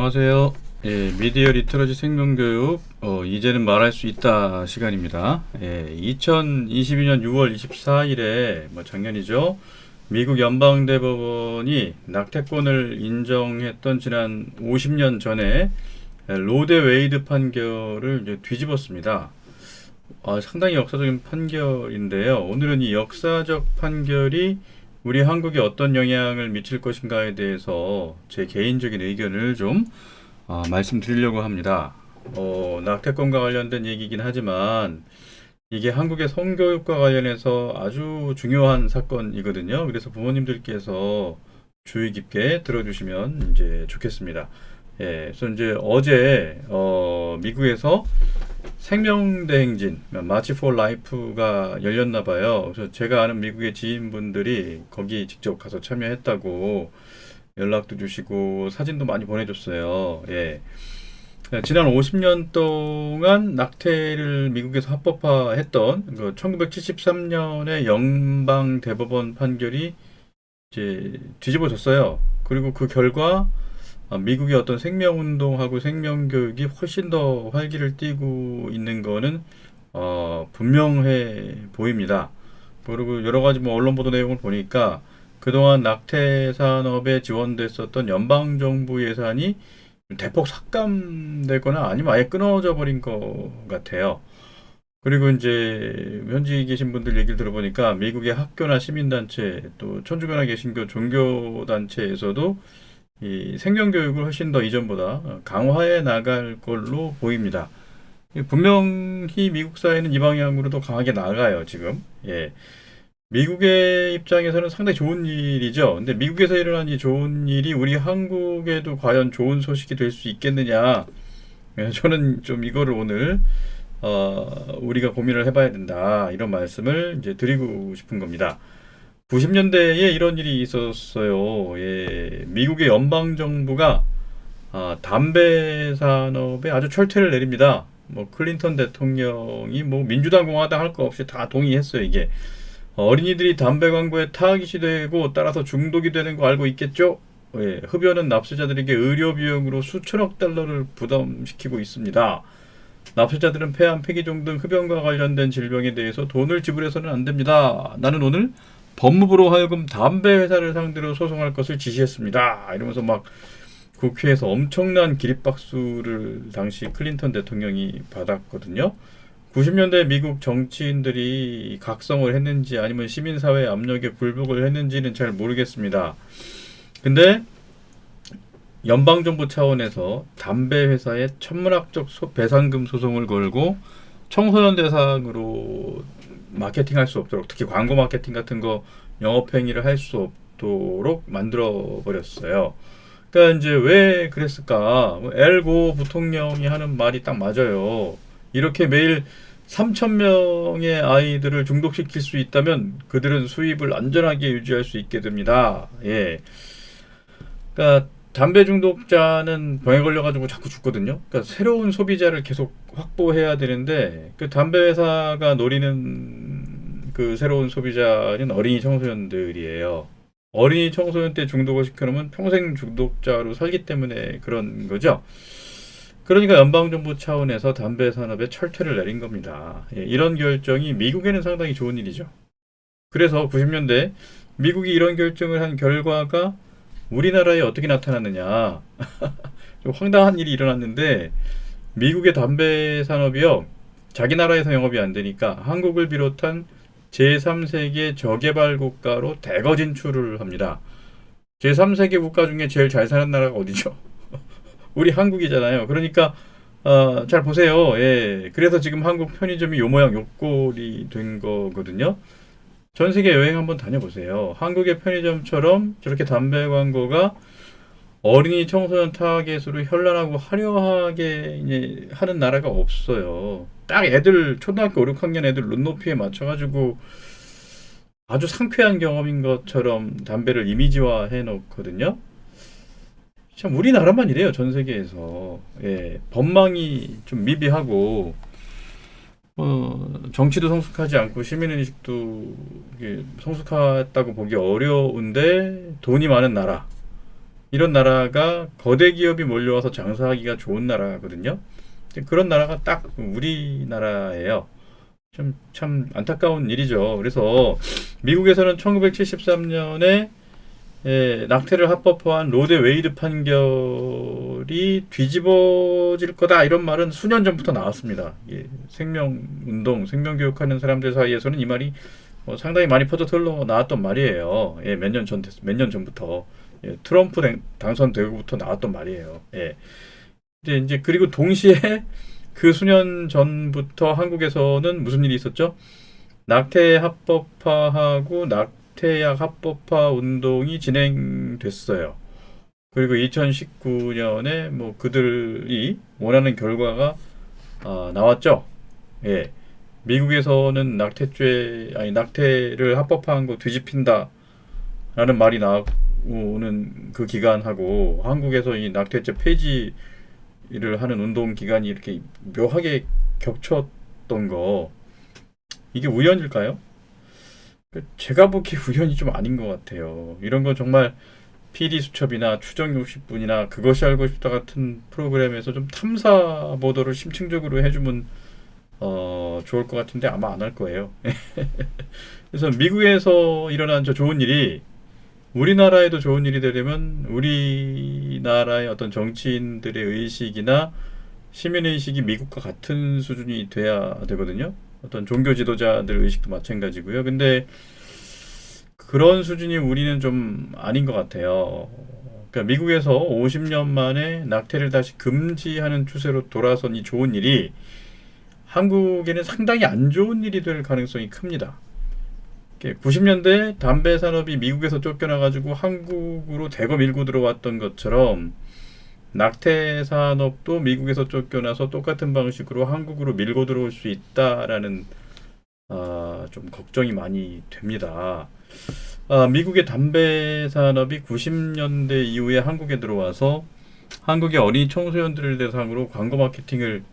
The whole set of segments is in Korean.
안녕하세요. 예, 미디어 리터러시 생명교육 이제는 말할 수 있다 시간입니다. 2022년 6월 24일에 작년이죠. 미국 연방대법원이 낙태권을 인정했던 지난 50년 전에 로데 웨이드 판결을 이제 뒤집었습니다. 상당히 역사적인 판결인데요. 오늘은 이 역사적 판결이 우리 한국에 어떤 영향을 미칠 것인가에 대해서 제 개인적인 의견을 좀 말씀드리려고 합니다. 낙태권과 관련된 얘기이긴 하지만 이게 한국의 성교육과 관련해서 아주 중요한 사건이거든요. 그래서 부모님들께서 주의 깊게 들어주시면 이제 좋겠습니다. 그래서 이제 어제 미국에서 생명대행진, 마치 포 라이프가 열렸나 봐요. 그래서 제가 아는 미국의 지인분들이 거기 직접 가서 참여했다고 연락도 주시고 사진도 많이 보내줬어요. 지난 50년 동안 낙태를 미국에서 합법화했던 그 1973년의 연방 대법원 판결이 이제 뒤집어졌어요. 그리고 그 결과 미국의 어떤 생명운동하고 생명교육이 훨씬 더 활기를 띠고 있는 거는 분명해 보입니다. 그리고 여러 가지 언론 보도 내용을 보니까 그동안 낙태 산업에 지원됐었던 연방정부 예산이 대폭 삭감되거나 아니면 아예 끊어져 버린 것 같아요. 그리고 이제 현지 계신 분들 얘기를 들어보니까 미국의 학교나 시민단체 또 천주교나 개신교 종교단체에서도 이 생명교육을 훨씬 더 이전보다 강화해 나갈 걸로 보입니다. 분명히 미국 사회는 이 방향으로 더 강하게 나가요, 지금. 미국의 입장에서는 상당히 좋은 일이죠. 근데 미국에서 일어난 이 좋은 일이 우리 한국에도 과연 좋은 소식이 될 수 있겠느냐. 저는 좀 이거를 오늘, 우리가 고민을 해봐야 된다. 이런 말씀을 이제 드리고 싶은 겁니다. 90년대에 이런 일이 있었어요. 미국의 연방정부가 담배 산업에 아주 철퇴를 내립니다. 클린턴 대통령이 민주당 공화당 할 거 없이 다 동의했어요, 이게. 어린이들이 담배 광고에 타깃이 되고 따라서 중독이 되는 거 알고 있겠죠? 흡연은 납세자들에게 의료 비용으로 수천억 달러를 부담시키고 있습니다. 납세자들은 폐암, 폐기종 등 흡연과 관련된 질병에 대해서 돈을 지불해서는 안 됩니다. 나는 오늘 법무부로 하여금 담배 회사를 상대로 소송할 것을 지시했습니다. 이러면서 국회에서 엄청난 기립박수를 당시 클린턴 대통령이 받았거든요. 90년대 미국 정치인들이 각성을 했는지 아니면 시민사회 압력에 굴복을 했는지는 잘 모르겠습니다. 근데 연방정부 차원에서 담배 회사에 천문학적 배상금 소송을 걸고 청소년 대상으로 마케팅할 수 없도록, 특히 광고 마케팅 같은 거 영업행위를 할 수 없도록 만들어 버렸어요. 그러니까 이제 왜 그랬을까? 엘고 부통령이 하는 말이 딱 맞아요. 이렇게 매일 3,000명의 아이들을 중독시킬 수 있다면 그들은 수입을 안전하게 유지할 수 있게 됩니다. 그러니까 담배 중독자는 병에 걸려가지고 자꾸 죽거든요. 그러니까 새로운 소비자를 계속 확보해야 되는데 그 담배 회사가 노리는 그 새로운 소비자는 어린이 청소년들이에요. 어린이 청소년 때 중독을 시켜놓으면 평생 중독자로 살기 때문에 그런 거죠. 그러니까 연방정부 차원에서 담배 산업에 철퇴를 내린 겁니다. 이런 결정이 미국에는 상당히 좋은 일이죠. 그래서 90년대 미국이 이런 결정을 한 결과가 우리나라에 어떻게 나타났느냐. 좀 황당한 일이 일어났는데 미국의 담배 산업이요. 자기 나라에서 영업이 안 되니까 한국을 비롯한 제3세계 저개발 국가로 대거 진출을 합니다. 제3세계 국가 중에 제일 잘 사는 나라가 어디죠? 우리 한국이잖아요. 그러니까 잘 보세요. 그래서 지금 한국 편의점이 요 모양 요 꼴이 된 거거든요. 전 세계 여행 한번 다녀보세요. 한국의 편의점처럼 저렇게 담배 광고가 어린이 청소년 타겟으로 현란하고 화려하게 이제 하는 나라가 없어요. 딱 애들 초등학교 5, 6학년 애들 눈높이에 맞춰가지고 아주 상쾌한 경험인 것처럼 담배를 이미지화 해놓거든요. 참 우리나라만 이래요. 전 세계에서. 법망이 좀 미비하고 정치도 성숙하지 않고 시민의식도 성숙하다고 보기 어려운데 돈이 많은 나라. 이런 나라가 거대 기업이 몰려와서 장사하기가 좋은 나라거든요. 그런 나라가 딱 우리나라예요. 참 안타까운 일이죠. 그래서 미국에서는 1973년에 낙태를 합법화한 로데 웨이드 판결이 뒤집어질 거다 이런 말은 수년 전부터 나왔습니다. 생명운동, 생명교육하는 사람들 사이에서는 이 말이 상당히 많이 퍼져 흘러나왔던 말이에요. 몇 년 전부터. 트럼프 당선되고부터 나왔던 말이에요. 이제 그리고 동시에 그 수년 전부터 한국에서는 무슨 일이 있었죠? 낙태 합법화하고 낙태약 합법화 운동이 진행됐어요. 그리고 2019년에 뭐 그들이 원하는 결과가 나왔죠. 미국에서는 낙태를 합법화한 거 뒤집힌다라는 말이 나오는 그 기간하고 한국에서 이 낙태죄 폐지를 하는 운동 기간이 이렇게 묘하게 겹쳤던 거, 이게 우연일까요? 제가 보기에 우연이 좀 아닌 것 같아요. 이런 건 정말 PD수첩이나 추정60분이나 그것이 알고 싶다 같은 프로그램에서 좀 탐사 보도를 심층적으로 해주면 좋을 것 같은데 아마 안 할 거예요. 그래서 미국에서 일어난 저 좋은 일이 우리나라에도 좋은 일이 되려면 우리나라의 어떤 정치인들의 의식이나 시민의식이 미국과 같은 수준이 돼야 되거든요. 어떤 종교 지도자들 의식도 마찬가지고요. 근데 그런 수준이 우리는 좀 아닌 것 같아요. 그러니까 미국에서 50년 만에 낙태를 다시 금지하는 추세로 돌아선 이 좋은 일이 한국에는 상당히 안 좋은 일이 될 가능성이 큽니다. 90년대 담배 산업이 미국에서 쫓겨나가지고 한국으로 대거 밀고 들어왔던 것처럼 낙태 산업도 미국에서 쫓겨나서 똑같은 방식으로 한국으로 밀고 들어올 수 있다라는 좀 걱정이 많이 됩니다. 미국의 담배 산업이 90년대 이후에 한국에 들어와서 한국의 어린이 청소년들을 대상으로 광고 마케팅을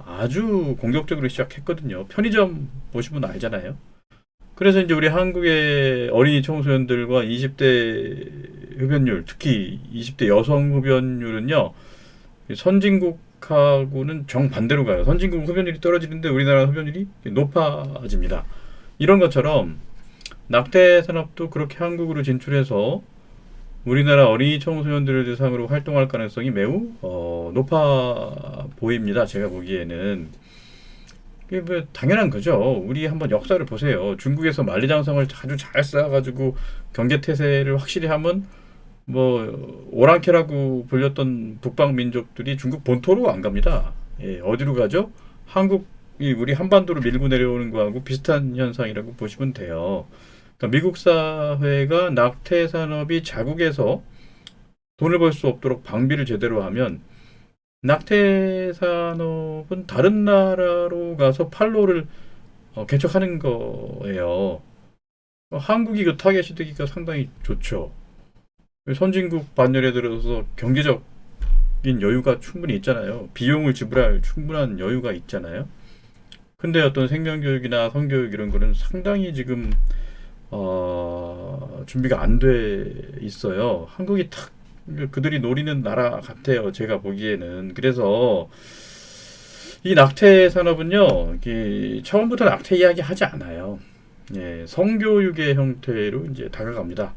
아주 공격적으로 시작했거든요. 편의점 보시면 알잖아요. 그래서 이제 우리 한국의 어린이 청소년들과 20대 흡연율, 특히 20대 여성 흡연율은요, 선진국하고는 정반대로 가요. 선진국 흡연율이 떨어지는데 우리나라 흡연율이 높아집니다. 이런 것처럼 낙태 산업도 그렇게 한국으로 진출해서 우리나라 어린이 청소년들을 대상으로 활동할 가능성이 매우 높아 보입니다. 제가 보기에는. 그게 뭐 당연한 거죠. 우리 한번 역사를 보세요. 중국에서 만리장성을 아주 잘 쌓아가지고 경계태세를 확실히 하면 뭐 오랑캐라고 불렸던 북방 민족들이 중국 본토로 안 갑니다. 어디로 가죠? 한국이 우리 한반도로 밀고 내려오는 거하고 비슷한 현상이라고 보시면 돼요. 그러니까 미국 사회가 낙태 산업이 자국에서 돈을 벌 수 없도록 방비를 제대로 하면 낙태 산업은 다른 나라로 가서 판로를 개척하는 거예요. 한국이 그 타겟이 되기가 상당히 좋죠. 선진국 반열에 들어서 경제적인 여유가 충분히 있잖아요. 비용을 지불할 충분한 여유가 있잖아요. 근데 어떤 생명교육이나 성교육 이런 거는 상당히 지금 준비가 안 돼 있어요. 한국이 탁 그들이 노리는 나라 같아요. 제가 보기에는. 그래서 이 낙태 산업은요, 처음부터 낙태 이야기 하지 않아요. 성교육의 형태로 이제 다가갑니다.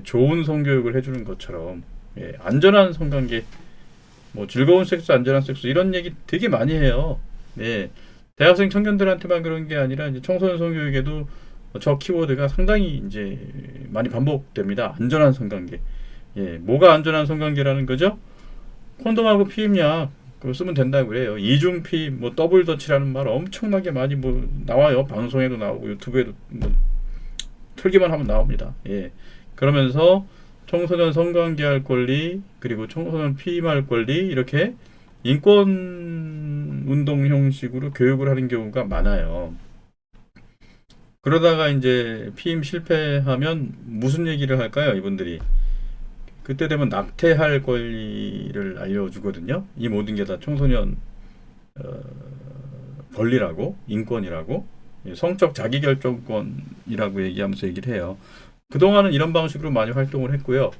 좋은 성교육을 해주는 것처럼, 안전한 성관계, 뭐 즐거운 섹스, 안전한 섹스 이런 얘기 되게 많이 해요. 대학생 청년들한테만 그런 게 아니라 이제 청소년 성교육에도 저 키워드가 상당히 이제 많이 반복됩니다. 안전한 성관계. 뭐가 안전한 성관계라는 거죠? 콘돔하고 피임약 그거 쓰면 된다고 그래요. 이중 피임, 뭐 더블 더치라는 말 엄청나게 많이 뭐 나와요. 방송에도 나오고 유튜브에도 뭐 틀기만 하면 나옵니다. 그러면서 청소년 성관계할 권리, 그리고 청소년 피임할 권리 이렇게 인권 운동 형식으로 교육을 하는 경우가 많아요. 그러다가 이제 피임 실패하면 무슨 얘기를 할까요, 이분들이? 그때 되면 낙태할 권리를 알려주거든요. 이 모든 게 다 청소년 권리라고, 인권이라고, 성적 자기결정권이라고 얘기하면서 얘기를 해요. 그동안은 이런 방식으로 많이 활동을 했고요.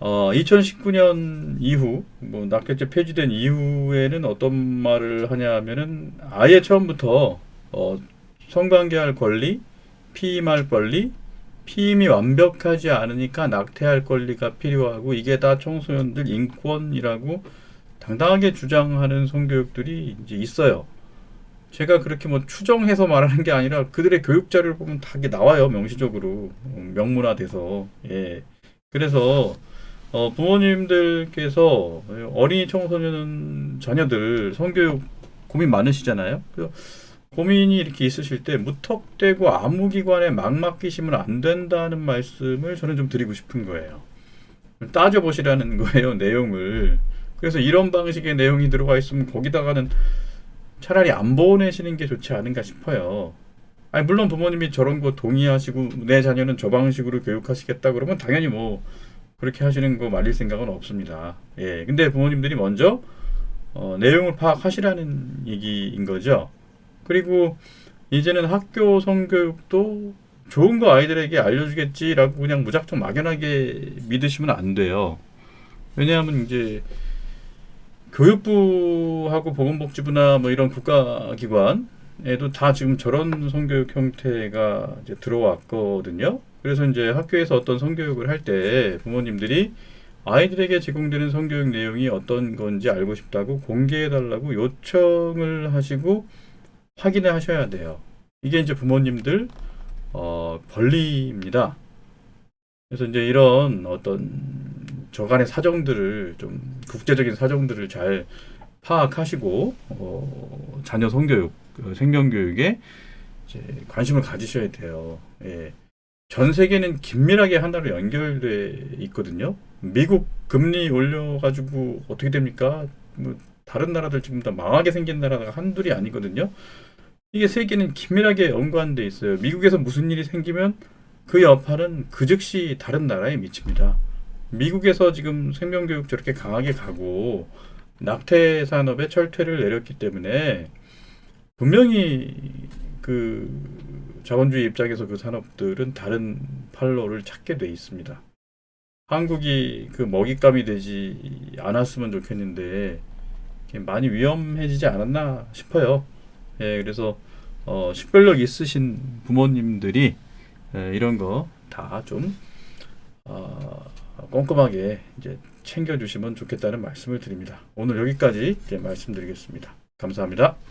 2019년 이후, 뭐, 낙태죄 폐지된 이후에는 어떤 말을 하냐 하면은, 아예 처음부터, 성관계할 권리, 피임할 권리, 피임이 완벽하지 않으니까 낙태할 권리가 필요하고, 이게 다 청소년들 인권이라고 당당하게 주장하는 성교육들이 이제 있어요. 제가 그렇게 뭐 추정해서 말하는 게 아니라 그들의 교육 자료를 보면 다 이게 나와요. 명시적으로. 명문화돼서. 예. 그래서 부모님들께서 어린이 청소년 자녀들 성교육 고민 많으시잖아요. 그 고민이 이렇게 있으실 때 무턱대고 아무 기관에 막 맡기시면 안 된다는 말씀을 저는 좀 드리고 싶은 거예요. 따져보시라는 거예요, 내용을. 그래서 이런 방식의 내용이 들어가 있으면 거기다가는 차라리 안 보내시는 게 좋지 않은가 싶어요. 아니, 물론 부모님이 저런 거 동의하시고 내 자녀는 저 방식으로 교육하시겠다 그러면 당연히 뭐 그렇게 하시는 거 말릴 생각은 없습니다. 예. 근데 부모님들이 먼저 내용을 파악하시라는 얘기인 거죠. 그리고 이제는 학교 성교육도 좋은 거 아이들에게 알려주겠지라고 그냥 무작정 막연하게 믿으시면 안 돼요. 왜냐하면 이제 교육부하고 보건복지부나 뭐 이런 국가기관에도 다 지금 저런 성교육 형태가 이제 들어왔거든요. 그래서 이제 학교에서 어떤 성교육을 할 때 부모님들이 아이들에게 제공되는 성교육 내용이 어떤 건지 알고 싶다고 공개해달라고 요청을 하시고 확인을 하셔야 돼요. 이게 이제 부모님들 권리입니다. 그래서 이제 이런 어떤 저간의 사정들을 좀 국제적인 사정들을 잘 파악하시고 자녀 성교육, 생명교육에 이제 관심을 가지셔야 돼요. 예. 전 세계는 긴밀하게 하나로 연결돼 있거든요. 미국 금리 올려가지고 어떻게 됩니까? 뭐 다른 나라들 지금 다 망하게 생긴 나라가 한둘이 아니거든요. 이게 세계는 긴밀하게 연관돼 있어요. 미국에서 무슨 일이 생기면 그 여파는 그 즉시 다른 나라에 미칩니다. 미국에서 지금 생명교육 저렇게 강하게 가고 낙태 산업에 철퇴를 내렸기 때문에 분명히 그 자본주의 입장에서 그 산업들은 다른 판로를 찾게 돼 있습니다. 한국이 그 먹잇감이 되지 않았으면 좋겠는데 많이 위험해지지 않았나 싶어요. 예, 그래서 식별력 있으신 부모님들이 이런 거 다 좀 꼼꼼하게 이제 챙겨주시면 좋겠다는 말씀을 드립니다. 오늘 여기까지 이제 말씀드리겠습니다. 감사합니다.